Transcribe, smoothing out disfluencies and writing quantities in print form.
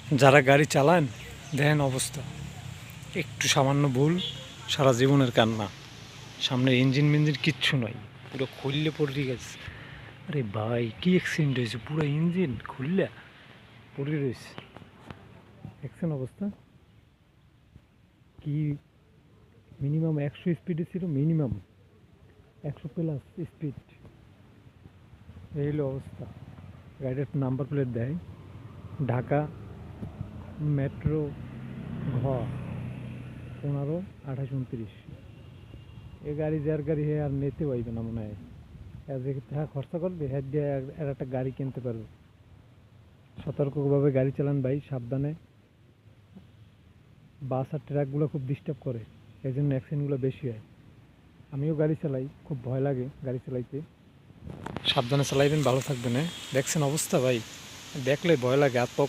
যারা গাড়ি চালান দেখেন অবস্থা, একটু সামান্য ভুল সারা জীবনের কান্না। সামনে ইঞ্জিন মিঞ্জিন কিচ্ছু নাই, পুরো খুললে পড়ে গেছে। আরে ভাই কি অ্যাক্সিডেন্ট হয়েছে, পুরো ইঞ্জিন খুললে পড়ে রয়েছে। দেখছেন অবস্থা কি? মিনিমাম 100 স্পিডে ছিল, মিনিমাম 100+ স্পিড। এই হলো অবস্থা। গাড়ির নাম্বার প্লেট দেয় ঢাকা মেট্রো ঘ 15-28-29। এই গাড়ি যার গাড়ি হে আর নিতে পাইবে না মনে হয়। এর যে টাকা খরচা করবে হ্যাঁ দিয়ে এর একটা গাড়ি কিনতে পারবে। সতর্কভাবে গাড়ি চালান ভাই, সাবধানে। বাস আর ট্রাকগুলো খুব ডিস্টার্ব করে, এই জন্য অ্যাক্সিডেন্টগুলো বেশি হয়। আমিও গাড়ি চালাই, খুব ভয় লাগে গাড়ি চালাইতে। সাবধানে চালাইবেন, ভালো থাকবেন। দেখছেন অবস্থা ভাই, দেখলে ভয় লাগে, হাত পা